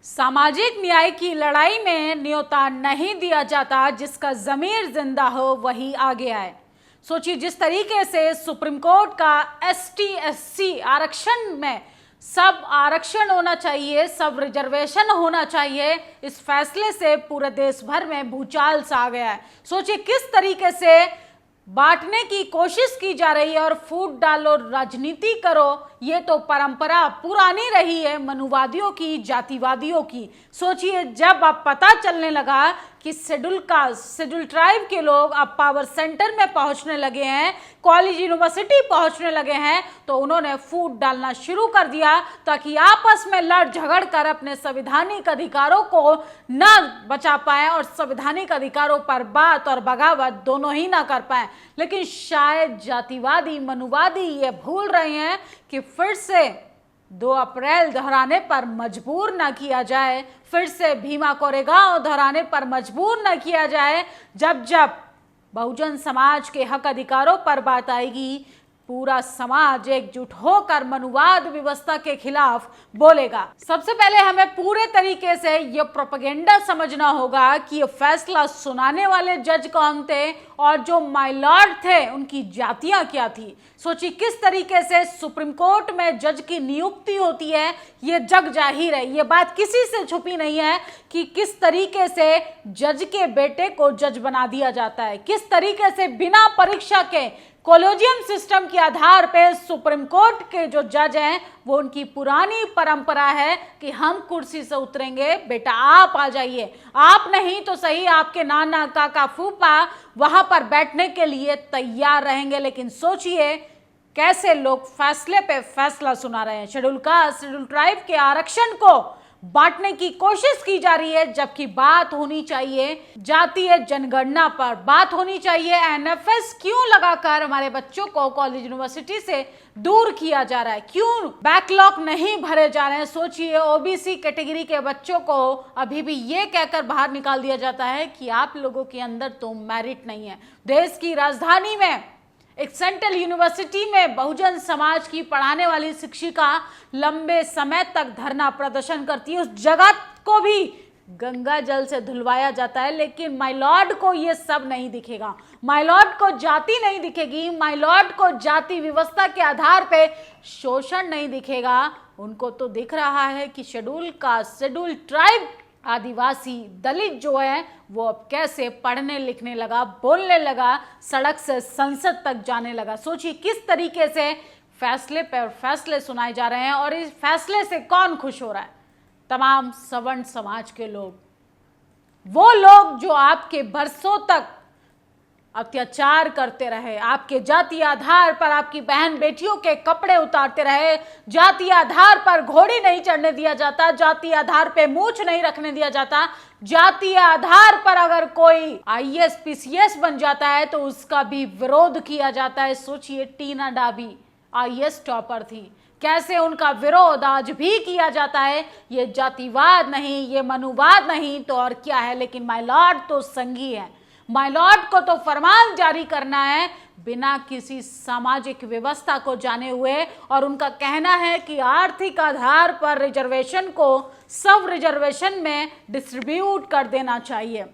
सामाजिक न्याय की लड़ाई में न्योता नहीं दिया जाता, जिसका जमीर जिंदा हो वही आगे आए। सोचिए, जिस तरीके से सुप्रीम कोर्ट का एसटी एससी आरक्षण में सब आरक्षण होना चाहिए, सब रिजर्वेशन होना चाहिए, इस फैसले से पूरे देश भर में भूचाल सा आ गया है। सोचिए किस तरीके से बांटने की कोशिश की जा रही है और फूट डालो राजनीति करो, ये तो परंपरा पुरानी रही है मनुवादियों की, जातिवादियों की। सोचिए, जब अब पता चलने लगा कि शेड्यूल ट्राइब के लोग अब पावर सेंटर में पहुंचने लगे हैं, कॉलेज यूनिवर्सिटी पहुंचने लगे हैं, तो उन्होंने फूट डालना शुरू कर दिया ताकि आपस में लड़ झगड़ कर अपने संवैधानिक अधिकारों को न बचा पाए और संवैधानिक अधिकारों पर बात और बगावत दोनों ही ना कर पाए। लेकिन शायद जातिवादी मनुवादी ये भूल रहे हैं कि फिर से 2 अप्रैल दोहराने पर मजबूर न किया जाए, फिर से भीमा कोरेगांव दोहराने पर मजबूर न किया जाए। जब जब बहुजन समाज के हक अधिकारों पर बात आएगी, पूरा समाज एकजुट होकर मनुवाद व्यवस्था के खिलाफ बोलेगा। सबसे पहले हमें पूरे तरीके से ये प्रोपेगेंडा समझना होगा कि ये फैसला सुनाने वाले जज कौन थे और जो माय लॉर्ड थे उनकी जातियां क्या थी। सोचिए किस तरीके से सुप्रीम कोर्ट में जज की नियुक्ति होती है, ये जग जाहिर है, ये बात किसी से छुपी नहीं है कि किस तरीके से जज के बेटे को जज बना दिया जाता है, किस तरीके से बिना परीक्षा के कॉलेजियम सिस्टम के आधार पे सुप्रीम कोर्ट के जो जज हैं वो उनकी पुरानी परंपरा है कि हम कुर्सी से उतरेंगे, बेटा आप आ जाइए, आप नहीं तो सही आपके नाना काका फूफा वहां पर बैठने के लिए तैयार रहेंगे। लेकिन सोचिए कैसे लोग फैसले पे फैसला सुना रहे हैं। शेड्यूल कास्ट शेड्यूल ट्राइब के आरक्षण को बांटने की कोशिश की जा रही है, जबकि बात होनी चाहिए जातीय जनगणना पर, बात होनी चाहिए एनएफएस क्यों लगाकर हमारे बच्चों को कॉलेज यूनिवर्सिटी से दूर किया जा रहा है, क्यों बैकलॉग नहीं भरे जा रहे हैं। सोचिए ओबीसी कैटेगरी के बच्चों को अभी भी ये कहकर बाहर निकाल दिया जाता है कि आप लोगों के अंदर तो मेरिट नहीं है। देश की राजधानी में एक सेंट्रल यूनिवर्सिटी में बहुजन समाज की पढ़ाने वाली शिक्षिका लंबे समय तक धरना प्रदर्शन करती है, उस जगह को भी गंगा जल से धुलवाया जाता है। लेकिन माय लॉर्ड को ये सब नहीं दिखेगा, माय लॉर्ड को जाति नहीं दिखेगी, माय लॉर्ड को जाति व्यवस्था के आधार पे शोषण नहीं दिखेगा। उनको तो दिख रहा है कि शेड्यूल कास्ट शेड्यूल ट्राइब आदिवासी दलित जो है वो अब कैसे पढ़ने लिखने लगा, बोलने लगा, सड़क से संसद तक जाने लगा। सोचिए किस तरीके से फैसले पर फैसले सुनाए जा रहे हैं और इस फैसले से कौन खुश हो रहा है? तमाम सवर्ण समाज के लोग, वो लोग जो आपके बरसों तक अत्याचार करते रहे, आपके जाति आधार पर आपकी बहन बेटियों के कपड़े उतारते रहे, जाति आधार पर घोड़ी नहीं चढ़ने दिया जाता, जाति आधार पे मूछ नहीं रखने दिया जाता, जाति आधार पर अगर कोई आईएएस पीसीएस बन जाता है तो उसका भी विरोध किया जाता है। सोचिए टीना डाबी आईएएस टॉपर थी, कैसे उनका विरोध आज भी किया जाता है। ये जातिवाद नहीं, ये मनुवाद नहीं तो और क्या है। लेकिन माय लॉर्ड तो संघी है, माय लॉर्ड को तो फरमान जारी करना है बिना किसी सामाजिक व्यवस्था को जाने हुए। और उनका कहना है कि आर्थिक आधार पर रिजर्वेशन को सब रिजर्वेशन में डिस्ट्रीब्यूट कर देना चाहिए।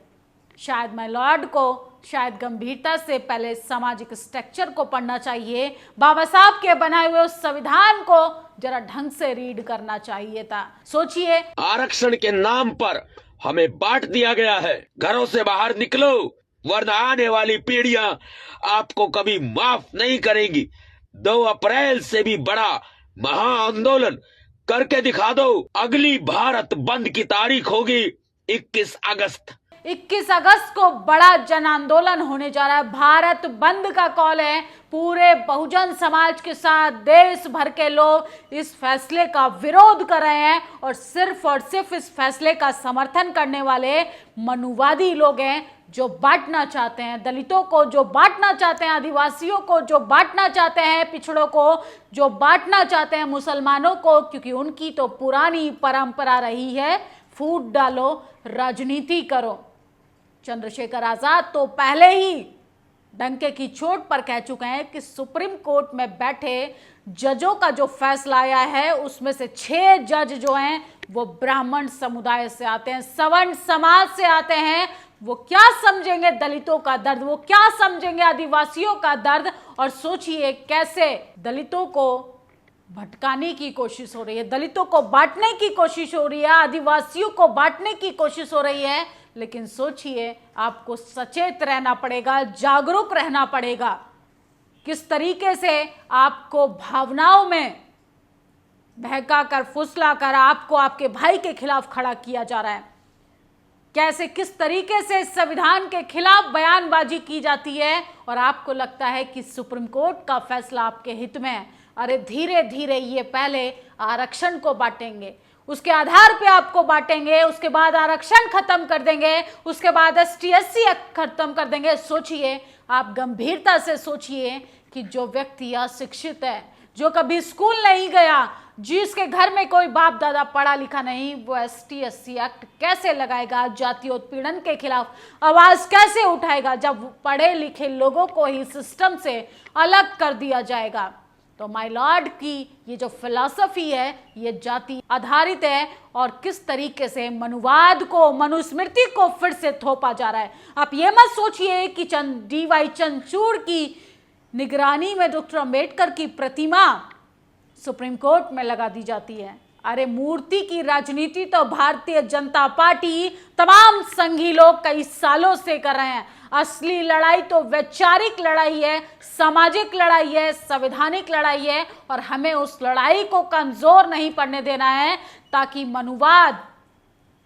शायद माय लॉर्ड को शायद गंभीरता से पहले सामाजिक स्ट्रक्चर को पढ़ना चाहिए, बाबा साहब के बनाए हुए उस संविधान को जरा ढंग से रीड करना चाहिए था। सोचिए आरक्षण के नाम पर हमें बांट दिया गया है, घरों से बाहर निकलो वरना आने वाली पीढ़ियां आपको कभी माफ नहीं करेंगी। 2 अप्रैल से भी बड़ा महाआंदोलन करके दिखा दो। अगली भारत बंद की तारीख होगी 21 अगस्त। 21 अगस्त को बड़ा जन आंदोलन होने जा रहा है। भारत बंद का कॉल है। पूरे बहुजन समाज के साथ देश भर के लोग इस फैसले का विरोध कर रहे हैं और सिर्फ इस फैसले का समर्थन करने वाले मनुवादी लोग हैं जो बांटना चाहते हैं दलितों को, जो बांटना चाहते हैं आदिवासियों को, जो बांटना चाहते हैं पिछड़ों को, जो बांटना चाहते हैं मुसलमानों को, क्योंकि उनकी तो पुरानी परंपरा रही है फूट डालो राजनीति करो। चंद्रशेखर आजाद तो पहले ही डंके की चोट पर कह चुके हैं कि सुप्रीम कोर्ट में बैठे जजों का जो फैसला आया है उसमें से 6 जज जो हैं वो ब्राह्मण समुदाय से आते हैं, सवर्ण समाज से आते हैं। वो क्या समझेंगे दलितों का दर्द, वो क्या समझेंगे आदिवासियों का दर्द। और सोचिए कैसे दलितों को भटकाने की कोशिश हो रही है, दलितों को बांटने की कोशिश हो रही है, आदिवासियों को बांटने की कोशिश हो रही है। लेकिन सोचिए आपको सचेत रहना पड़ेगा, जागरूक रहना पड़ेगा। किस तरीके से आपको भावनाओं में बहकाकर फुसलाकर आपको आपके भाई के खिलाफ खड़ा किया जा रहा है, कैसे किस तरीके से संविधान के खिलाफ बयानबाजी की जाती है और आपको लगता है कि सुप्रीम कोर्ट का फैसला आपके हित में है। अरे धीरे धीरे ये पहले आरक्षण को बांटेंगे, उसके आधार पे आपको बांटेंगे, उसके बाद आरक्षण खत्म कर देंगे, उसके बाद ST SC खत्म कर देंगे। सोचिए, आप गंभीरता से सोचिए कि जो व्यक्ति अशिक्षित है, जो कभी स्कूल नहीं गया, जिसके घर में कोई बाप दादा पढ़ा लिखा नहीं, वो ST SC एक्ट कैसे लगाएगा, जातीयोत्पीड़न के खिलाफ आवाज कैसे उठाएगा जब पढ़े लिखे लोगों को ही सिस्टम से अलग कर दिया जाएगा। तो माय लॉर्ड की ये जो फिलॉसफी है ये जाति आधारित है और किस तरीके से मनुवाद को, मनुस्मृति को फिर से थोपा जा रहा है। आप ये मत सोचिए कि DY चंद्रचूड़ की निगरानी में डॉक्टर अंबेडकर की प्रतिमा सुप्रीम कोर्ट में लगा दी जाती है। अरे मूर्ति की राजनीति तो भारतीय जनता पार्टी, तमाम संघी लोग कई सालों से कर रहे हैं। असली लड़ाई तो वैचारिक लड़ाई है, सामाजिक लड़ाई है, संवैधानिक लड़ाई है और हमें उस लड़ाई को कमजोर नहीं पड़ने देना है ताकि मनुवाद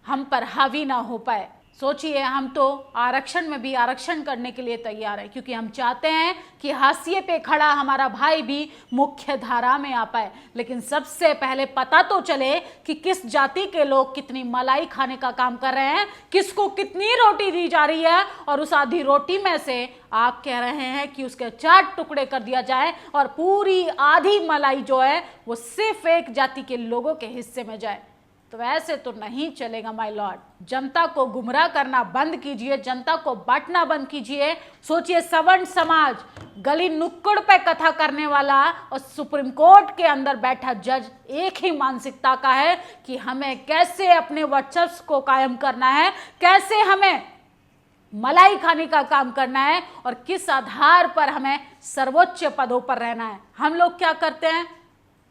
हम पर हावी ना हो पाए। सोचिए, हम तो आरक्षण में भी आरक्षण करने के लिए तैयार है क्योंकि हम चाहते हैं कि हाशिए पे खड़ा हमारा भाई भी मुख्य धारा में आ पाए। लेकिन सबसे पहले पता तो चले कि किस जाति के लोग कितनी मलाई खाने का काम कर रहे हैं, किसको कितनी रोटी दी जा रही है और उस आधी रोटी में से आप कह रहे हैं कि उसके 4 टुकड़े कर दिया जाए और पूरी आधी मलाई जो है वो सिर्फ एक जाति के लोगों के हिस्से में जाए। तो ऐसे तो नहीं चलेगा माय लॉर्ड। जनता को गुमराह करना बंद कीजिए, जनता को बांटना बंद कीजिए। सोचिए, सवर्ण समाज, गली नुक्कड़ पे कथा करने वाला और सुप्रीम कोर्ट के अंदर बैठा जज एक ही मानसिकता का है कि हमें कैसे अपने वर्चस्व को कायम करना है, कैसे हमें मलाई खाने का काम करना है और किस आधार पर हमें सर्वोच्च पदों पर रहना है। हम लोग क्या करते हैं,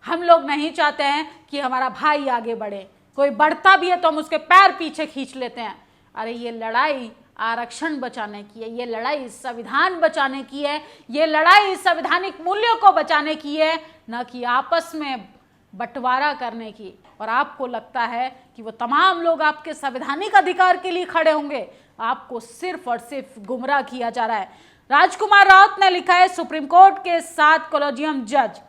हम लोग नहीं चाहते हैं कि हमारा भाई आगे बढ़े। कोई बढ़ता भी है तो हम उसके पैर पीछे खींच लेते हैं। अरे ये लड़ाई आरक्षण बचाने की है, ये लड़ाई संविधान बचाने की है, ये लड़ाई संवैधानिक मूल्यों को बचाने की है, न कि आपस में बंटवारा करने की। और आपको लगता है कि वो तमाम लोग आपके संवैधानिक अधिकार के लिए खड़े होंगे, आपको सिर्फ और सिर्फ गुमराह किया जा रहा है। राजकुमार राउत ने लिखा है, सुप्रीम कोर्ट के 7 कॉलेजियम जज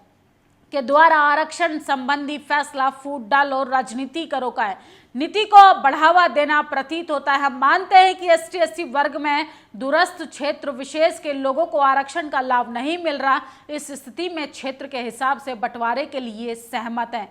के द्वारा आरक्षण संबंधी फैसला फूट डाल और राजनीति का रोका है, नीति को बढ़ावा देना प्रतीत होता है। हम मानते हैं कि ST SC वर्ग में दूरस्थ क्षेत्र विशेष के लोगों को आरक्षण का लाभ नहीं मिल रहा। इस स्थिति में क्षेत्र के हिसाब से बंटवारे के लिए सहमत हैं।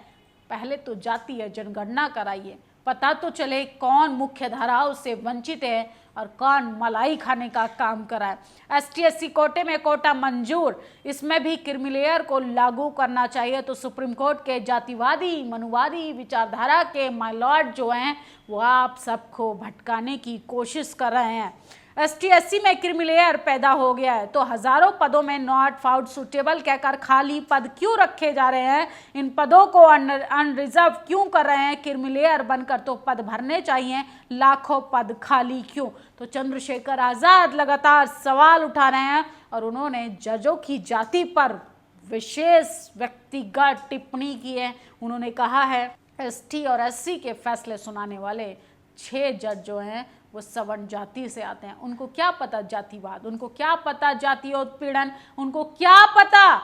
पहले तो जातीय जनगणना कराइए, पता तो चले कौन मुख्य धाराओं से वंचित है और कौन मलाई खाने का काम कर रहा है। ST SC कोटे में कोटा मंजूर, इसमें भी क्रीमीलेयर को लागू करना चाहिए। तो सुप्रीम कोर्ट के जातिवादी मनुवादी विचारधारा के माय लॉर्ड जो हैं वो आप सबको भटकाने की कोशिश कर रहे हैं। ST SC में क्रीमीलेयर पैदा हो गया है तो हजारों पदों में नॉट फाउंड सुटेबल कहकर खाली पद क्यों रखे जा रहे हैं, इन पदों को अनरिजर्व क्यों कर रहे हैं। क्रीमीलेयर बनकर तो पद भरने चाहिए, लाखों पद खाली क्यों। तो चंद्रशेखर आजाद लगातार सवाल उठा रहे हैं और उन्होंने जजों की जाति पर विशेष व्यक्तिगत टिप्पणी की है। उन्होंने कहा है ST और SC के फैसले सुनाने वाले 6 जज जो हैं वो सवर्ण जाति से आते हैं। उनको क्या पता जातिवाद, उनको क्या पता जातीयोत्पीड़न, उनको क्या पता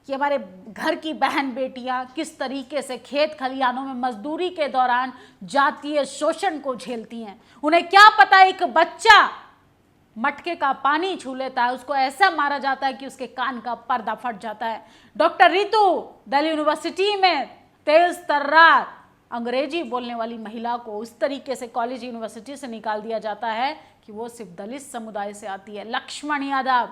कि हमारे घर की बहन बेटियां किस तरीके से खेत खलिहानों में मजदूरी के दौरान जातीय शोषण को झेलती हैं। उन्हें क्या पता एक बच्चा मटके का पानी छू लेता है, उसको ऐसा मारा जाता है कि उसके कान का पर्दा फट जाता है। डॉक्टर रितु दिल्ली यूनिवर्सिटी में तेज तर्रार अंग्रेजी बोलने वाली महिला को उस तरीके से कॉलेज यूनिवर्सिटी से निकाल दिया जाता है कि वो सिर्फ दलित समुदाय से आती है। लक्ष्मण यादव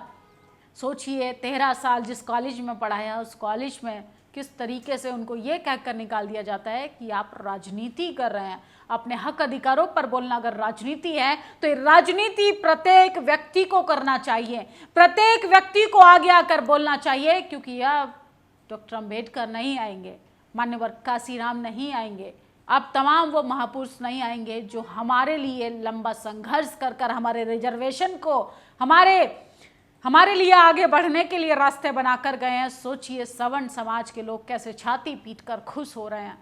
सोचिए 13 साल जिस कॉलेज में पढ़ाया, उस कॉलेज में किस तरीके से उनको ये कहकर निकाल दिया जाता है कि आप राजनीति कर रहे हैं। अपने हक अधिकारों पर बोलना अगर राजनीति है तो ये राजनीति प्रत्येक व्यक्ति को करना चाहिए, प्रत्येक व्यक्ति को आगे आकर बोलना चाहिए, क्योंकि अब डॉक्टर अंबेडकर नहीं आएंगे, मान्यवर काशीराम नहीं आएंगे, अब तमाम वो महापुरुष नहीं आएंगे जो हमारे लिए लंबा संघर्ष कर कर हमारे रिजर्वेशन को हमारे लिए आगे बढ़ने के लिए रास्ते बनाकर गए हैं। सोचिए सवर्ण समाज के लोग कैसे छाती पीट कर खुश हो रहे हैं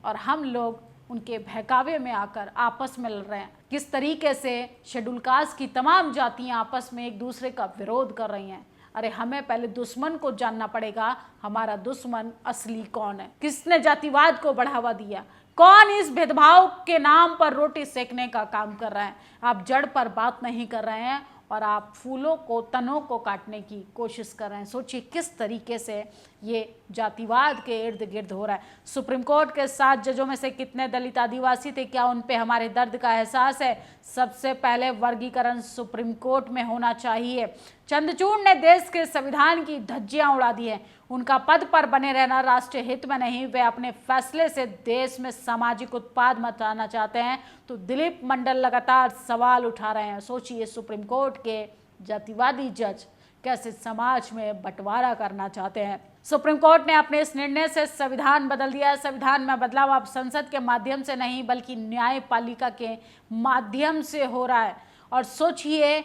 और हम लोग उनके बहकावे में आकर आपस में लड़ रहे हैं। किस तरीके से शेड्यूल कास्ट की तमाम जातियां आपस में एक दूसरे का विरोध कर रही हैं। अरे हमें पहले दुश्मन को जानना पड़ेगा, हमारा दुश्मन असली कौन है, किसने जातिवाद को बढ़ावा दिया, कौन इस भेदभाव के नाम पर रोटी सेकने का काम कर रहा है। आप जड़ पर बात नहीं कर रहे हैं और आप फूलों को, तनों को काटने की कोशिश कर रहे हैं। सोचिए किस तरीके से ये जातिवाद के इर्द गिर्द हो रहा है। सुप्रीम कोर्ट के 7 जजों में से कितने दलित आदिवासी थे? क्या उन पे हमारे दर्द का एहसास है? सबसे पहले वर्गीकरण सुप्रीम कोर्ट में होना चाहिए। चंद्रचूड़ ने देश के संविधान की धज्जियां उड़ा दी है। उनका पद पर बने रहना राष्ट्रीय हित में नहीं, वे अपने फैसले से देश में सामाजिक उत्पाद मचाना चाहते हैं। तो दिलीप मंडल लगातार सवाल उठा रहे हैं। सोचिए सुप्रीम कोर्ट के जातिवादी जज कैसे समाज में बंटवारा करना चाहते हैं। सुप्रीम कोर्ट ने अपने इस निर्णय से संविधान बदल दिया है। संविधान में बदलाव अब संसद के माध्यम से नहीं बल्कि न्यायपालिका के माध्यम से हो रहा है। और सोचिए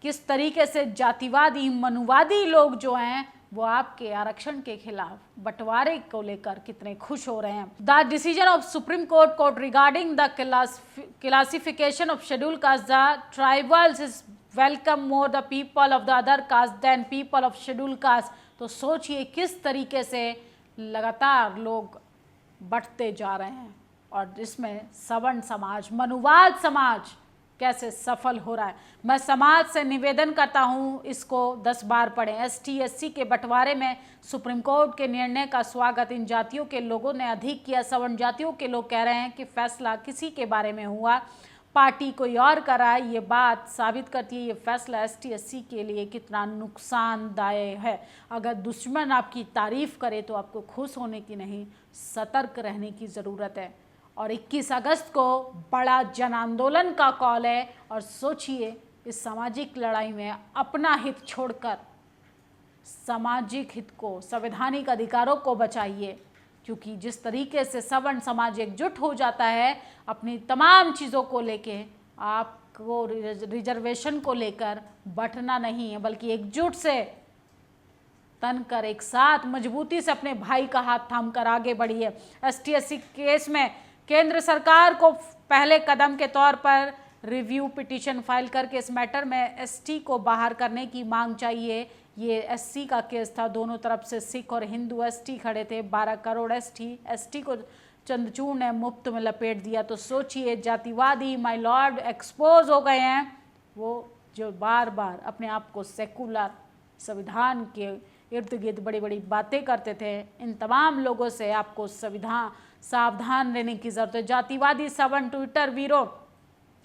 किस तरीके से जातिवादी मनुवादी लोग जो हैं वो आपके आरक्षण के खिलाफ बंटवारे को लेकर कितने खुश हो रहे हैं। The decision of supreme court regarding the classification of schedule caste the tribals is welcome more the people of the other caste then people of schedule caste. तो सोचिए किस तरीके से लगातार लोग बढ़ते जा रहे हैं और इसमें सवर्ण समाज, मनुवाद समाज कैसे सफल हो रहा है। मैं समाज से निवेदन करता हूं इसको 10 बार पढ़ें। ST SC के बंटवारे में सुप्रीम कोर्ट के निर्णय का स्वागत इन जातियों के लोगों ने अधिक किया। सवर्ण जातियों के लोग कह रहे हैं कि फैसला किसी के बारे में हुआ, पार्टी कोई और कर रहा है। ये बात साबित करती है ये फैसला ST SC के लिए कितना नुकसानदायक है। अगर दुश्मन आपकी तारीफ करे तो आपको खुश होने की नहीं, सतर्क रहने की ज़रूरत है। और 21 अगस्त को बड़ा जन आंदोलन का कॉल है। और सोचिए इस सामाजिक लड़ाई में अपना हित छोड़कर सामाजिक हित को, संवैधानिक अधिकारों को बचाइए, क्योंकि जिस तरीके से सवर्ण समाज एकजुट हो जाता है अपनी तमाम चीज़ों को लेके, आपको रिजर्वेशन को लेकर बंटना नहीं है बल्कि एकजुट से तन कर एक साथ मजबूती से अपने भाई का हाथ थाम कर आगे बढ़िए। ST SC केस में केंद्र सरकार को पहले कदम के तौर पर रिव्यू पिटीशन फाइल करके इस मैटर में ST को बाहर करने की मांग चाहिए। ये SC का केस था, दोनों तरफ से सिख और हिंदू ST खड़े थे। 12 करोड़ ST को चंद्रचूड़ ने मुफ्त में लपेट दिया। तो सोचिए जातिवादी माय लॉर्ड एक्सपोज हो गए हैं, वो जो बार बार अपने आप को सेकुलर, संविधान के इर्द गिर्द बड़ी बड़ी बातें करते थे। इन तमाम लोगों से आपको सावधान रहने की जरूरत है। जातिवादी सवर्ण ट्विटर वीरों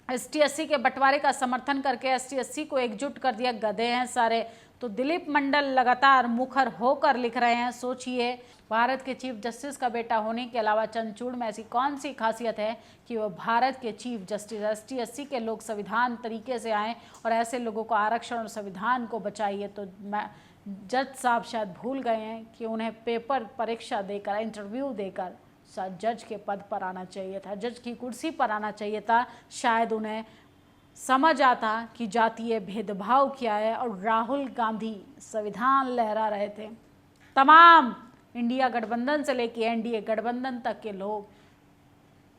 ST SC के बंटवारे का समर्थन करके ST SC को एकजुट कर दिया, गधे हैं सारे। तो दिलीप मंडल लगातार मुखर होकर लिख रहे हैं। सोचिए भारत के चीफ जस्टिस का बेटा होने के अलावा चंद्रचूड़ में ऐसी कौन सी खासियत है कि वह भारत के चीफ जस्टिस। ST SC के लोग संविधान तरीके से आएँ और ऐसे लोगों को आरक्षण और संविधान को बचाइए। तो जज साहब शायद भूल गए हैं कि उन्हें पेपर परीक्षा देकर, इंटरव्यू देकर जज के पद पर आना चाहिए था, जज की कुर्सी पर आना चाहिए था। शायद उन्हें समझ आता कि जातीय भेदभाव क्या है। और राहुल गांधी संविधान लहरा रहे थे। तमाम इंडिया गठबंधन से लेके NDA गठबंधन तक के लोग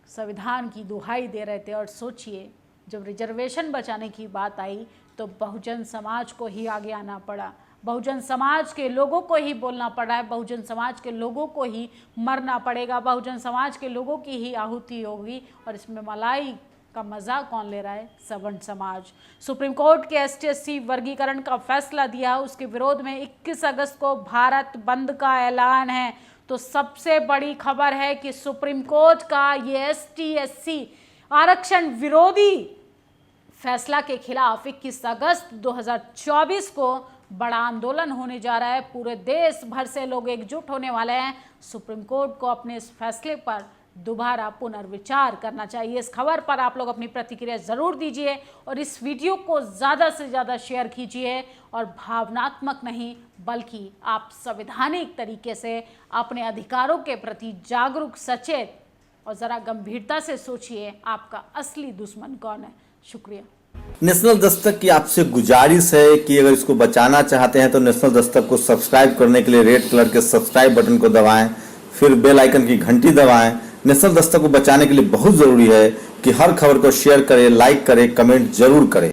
संविधान की दुहाई दे रहे थे। और सोचिए जब रिजर्वेशन बचाने की बात आई तो बहुजन समाज को ही आगे आना पड़ा, बहुजन समाज के लोगों को ही बोलना पड़ा है, बहुजन समाज के लोगों को ही मरना पड़ेगा, बहुजन समाज के लोगों की ही आहुति होगी। और इसमें मलाई का मजा कौन ले रहा है? सवर्ण समाज। सुप्रीम कोर्ट के ST SC वर्गीकरण का फैसला दिया, उसके विरोध में 21 अगस्त को भारत बंद का ऐलान है। तो सबसे बड़ी खबर है कि सुप्रीम कोर्ट का ये ST SC आरक्षण विरोधी फैसला के खिलाफ 21 अगस्त 2024 को बड़ा आंदोलन होने जा रहा है, पूरे देश भर से लोग एकजुट होने वाले हैं। सुप्रीम कोर्ट को अपने इस फैसले पर दोबारा पुनर्विचार करना चाहिए। इस खबर पर आप लोग अपनी प्रतिक्रिया जरूर दीजिए और इस वीडियो को ज़्यादा से ज़्यादा शेयर कीजिए और भावनात्मक नहीं बल्कि आप संवैधानिक तरीके से अपने अधिकारों के प्रति जागरूक, सचेत और ज़रा गंभीरता से सोचिए आपका असली दुश्मन कौन है। शुक्रिया। नेशनल दस्तक की आपसे गुजारिश है कि अगर इसको बचाना चाहते हैं तो नेशनल दस्तक को सब्सक्राइब करने के लिए रेड कलर के सब्सक्राइब बटन को दबाएं, फिर बेल आइकन की घंटी दबाएं। नेशनल दस्तक को बचाने के लिए बहुत जरूरी है कि हर खबर को शेयर करें, लाइक करें, कमेंट जरूर करें।